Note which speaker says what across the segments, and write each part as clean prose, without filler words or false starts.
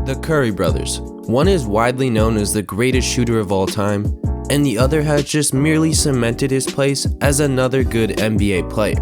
Speaker 1: The Curry brothers. One is widely known as the greatest shooter of all time, and the other has just merely cemented his place as another good NBA player.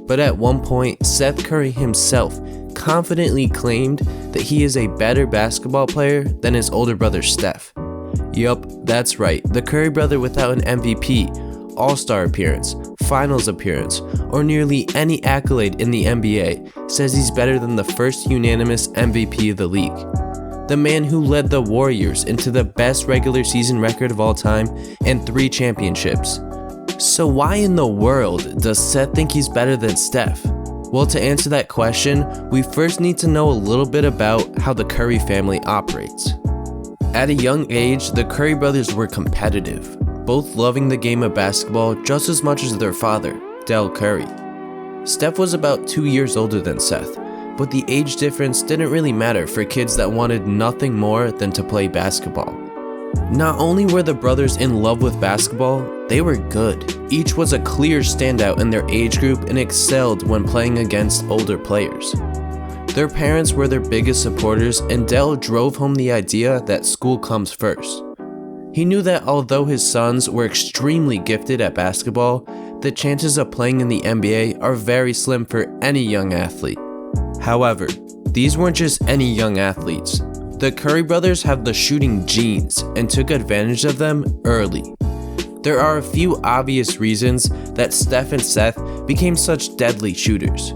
Speaker 1: But at one point, Seth Curry himself confidently claimed that he is a better basketball player than his older brother Steph. Yup, that's right, the Curry brother without an MVP, All-Star appearance, Finals appearance, or nearly any accolade in the NBA says he's better than the first unanimous MVP of the league. The man who led the Warriors into the best regular season record of all time and 3 championships. So why in the world does Seth think he's better than Steph? Well, to answer that question, we first need to know a little bit about how the Curry family operates. At a young age, the Curry brothers were competitive, both loving the game of basketball just as much as their father, Dell Curry. Steph was about 2 years older than Seth, but the age difference didn't really matter for kids that wanted nothing more than to play basketball. Not only were the brothers in love with basketball, they were good. Each was a clear standout in their age group and excelled when playing against older players. Their parents were their biggest supporters, and Dell drove home the idea that school comes first. He knew that although his sons were extremely gifted at basketball, the chances of playing in the NBA are very slim for any young athlete. However, these weren't just any young athletes. The Curry brothers have the shooting genes and took advantage of them early. There are a few obvious reasons that Steph and Seth became such deadly shooters.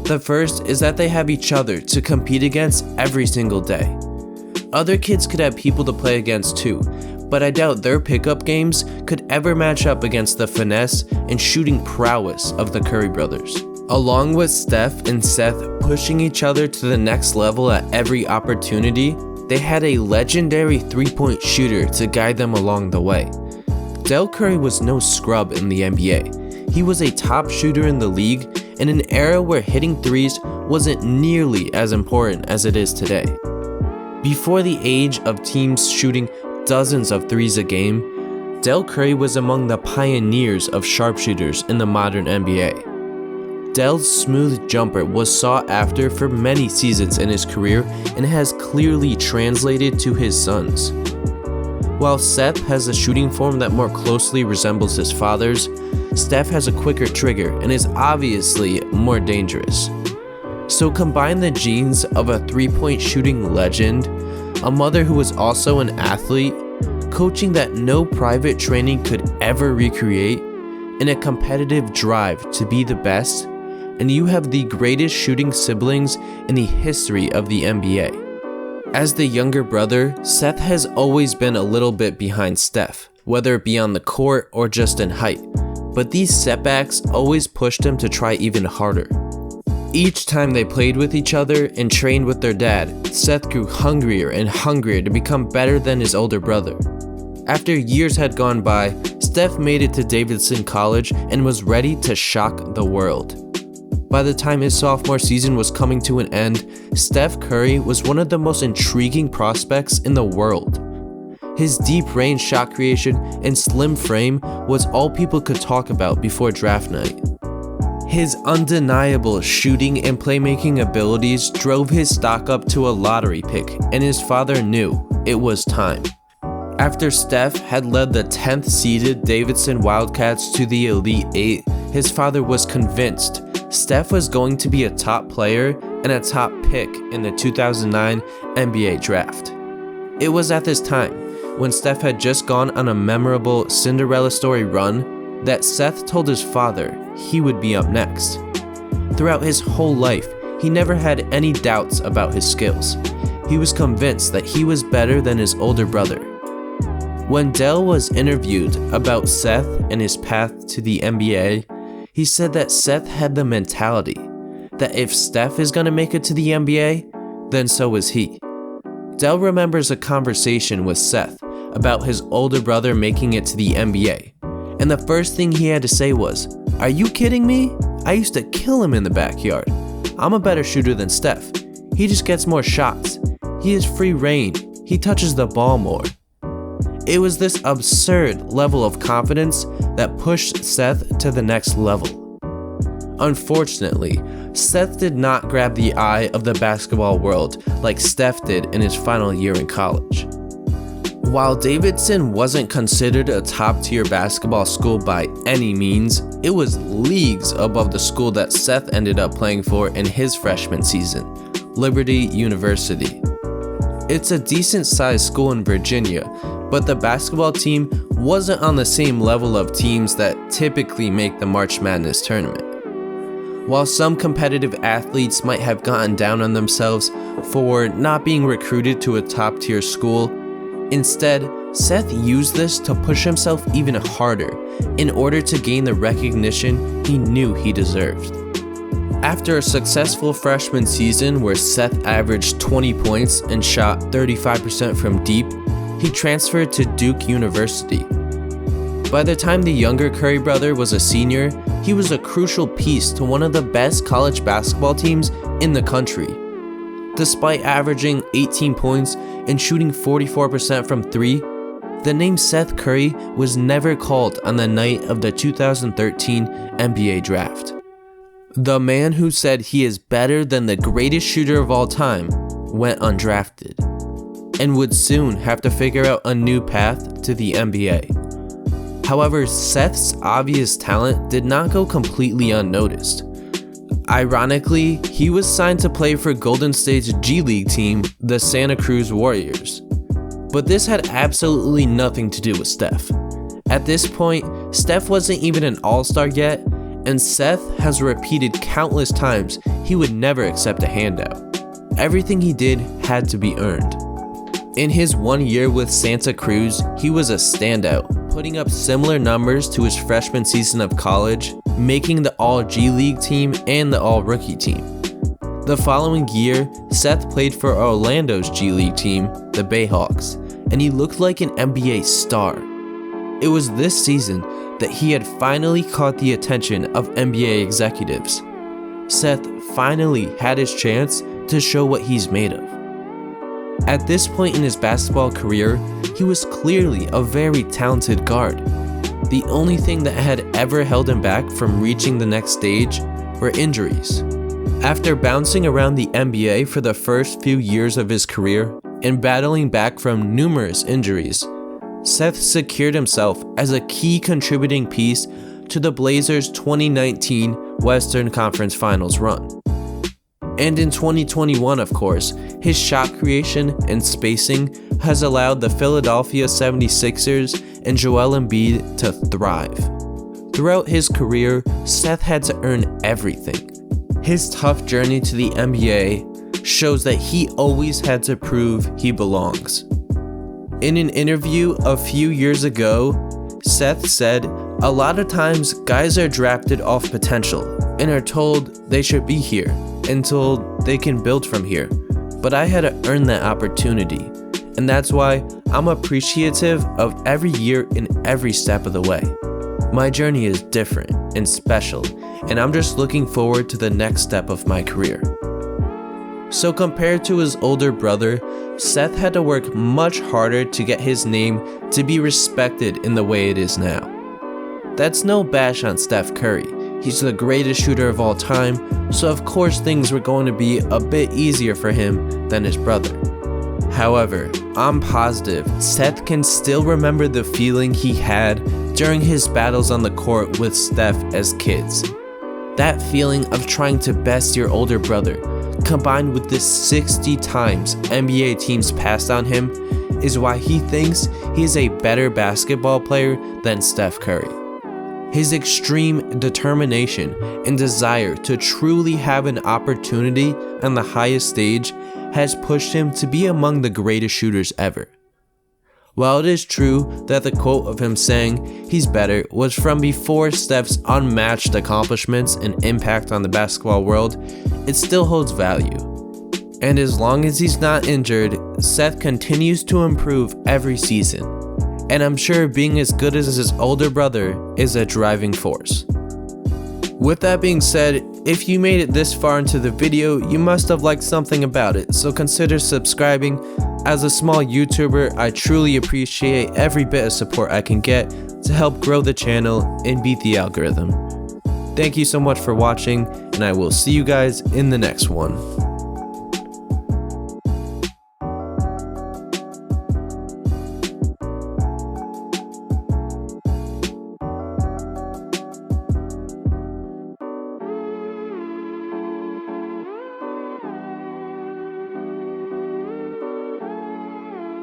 Speaker 1: The first is that they have each other to compete against every single day. Other kids could have people to play against too, but I doubt their pickup games could ever match up against the finesse and shooting prowess of the Curry brothers. Along with Steph and Seth pushing each other to the next level at every opportunity, they had a legendary three-point shooter to guide them along the way. Dell Curry was no scrub in the NBA. He was a top shooter in the league in an era where hitting threes wasn't nearly as important as it is today. Before the age of teams shooting dozens of threes a game, Dell Curry was among the pioneers of sharpshooters in the modern NBA. Dell's smooth jumper was sought after for many seasons in his career and has clearly translated to his sons. While Seth has a shooting form that more closely resembles his father's, Steph has a quicker trigger and is obviously more dangerous. So combine the genes of a three-point shooting legend, a mother who was also an athlete, coaching that no private training could ever recreate, and a competitive drive to be the best, and you have the greatest shooting siblings in the history of the NBA. As the younger brother, Seth has always been a little bit behind Steph, whether it be on the court or just in height, but these setbacks always pushed him to try even harder. Each time they played with each other and trained with their dad, Seth grew hungrier and hungrier to become better than his older brother. After years had gone by, Steph made it to Davidson College and was ready to shock the world. By the time his sophomore season was coming to an end, Steph Curry was one of the most intriguing prospects in the world. His deep-range shot creation and slim frame was all people could talk about before draft night. His undeniable shooting and playmaking abilities drove his stock up to a lottery pick, and his father knew it was time. After Steph had led the 10th seeded Davidson Wildcats to the Elite Eight, his father was convinced Steph was going to be a top player and a top pick in the 2009 NBA draft. It was at this time, when Steph had just gone on a memorable Cinderella story run, that Seth told his father he would be up next. Throughout his whole life, he never had any doubts about his skills. He was convinced that he was better than his older brother. When Dell was interviewed about Seth and his path to the NBA, he said that Seth had the mentality that if Steph is going to make it to the NBA, then so is he. Dell remembers a conversation with Seth about his older brother making it to the NBA, and the first thing he had to say was, "Are you kidding me? I used to kill him in the backyard. I'm a better shooter than Steph. He just gets more shots. He has free reign. He touches the ball more." It was this absurd level of confidence that pushed Seth to the next level. Unfortunately, Seth did not grab the eye of the basketball world like Steph did in his final year in college. While Davidson wasn't considered a top-tier basketball school by any means, it was leagues above the school that Seth ended up playing for in his freshman season, Liberty University. It's a decent-sized school in Virginia, but the basketball team wasn't on the same level of teams that typically make the March Madness tournament. While some competitive athletes might have gotten down on themselves for not being recruited to a top-tier school, instead, Seth used this to push himself even harder in order to gain the recognition he knew he deserved. After a successful freshman season where Seth averaged 20 points and shot 35% from deep, he transferred to Duke University. By the time the younger Curry brother was a senior, he was a crucial piece to one of the best college basketball teams in the country. Despite averaging 18 points and shooting 44% from 3, the name Seth Curry was never called on the night of the 2013 NBA draft. The man who said he is better than the greatest shooter of all time went undrafted, and would soon have to figure out a new path to the NBA. However, Seth's obvious talent did not go completely unnoticed. Ironically, he was signed to play for Golden State's G League team, the Santa Cruz Warriors. But this had absolutely nothing to do with Steph. At this point, Steph wasn't even an all-star yet, and Seth has repeated countless times he would never accept a handout. Everything he did had to be earned. In his 1 year with Santa Cruz, he was a standout, putting up similar numbers to his freshman season of college, making the All-G League team and the All-Rookie team. The following year, Seth played for Orlando's G League team, the Bayhawks, and he looked like an NBA star. It was this season that he had finally caught the attention of NBA executives. Seth finally had his chance to show what he's made of. At this point in his basketball career, he was clearly a very talented guard. The only thing that had ever held him back from reaching the next stage were injuries. After bouncing around the NBA for the first few years of his career and battling back from numerous injuries, Seth secured himself as a key contributing piece to the Blazers' 2019 Western Conference Finals run. And in 2021, of course, his shot creation and spacing has allowed the Philadelphia 76ers and Joel Embiid to thrive. Throughout his career, Seth had to earn everything. His tough journey to the NBA shows that he always had to prove he belongs. In an interview a few years ago, Seth said, "A lot of times guys are drafted off potential and are told they should be here until they can build from here. But I had to earn that opportunity, and that's why I'm appreciative of every year and every step of the way. My journey is different and special, and I'm just looking forward to the next step of my career." So compared to his older brother, Seth had to work much harder to get his name to be respected in the way it is now. That's no bash on Steph Curry. He's the greatest shooter of all time, so of course things were going to be a bit easier for him than his brother. However, I'm positive Seth can still remember the feeling he had during his battles on the court with Steph as kids. That feeling of trying to best your older brother, combined with the 60 times NBA teams passed on him, is why he thinks he is a better basketball player than Steph Curry. His extreme determination and desire to truly have an opportunity on the highest stage has pushed him to be among the greatest shooters ever. While it is true that the quote of him saying he's better was from before Steph's unmatched accomplishments and impact on the basketball world, it still holds value. And as long as he's not injured, Seth continues to improve every season. And I'm sure being as good as his older brother is a driving force. With that being said, if you made it this far into the video, you must have liked something about it, so consider subscribing. As a small YouTuber, I truly appreciate every bit of support I can get to help grow the channel and beat the algorithm. Thank you so much for watching, and I will see you guys in the next one.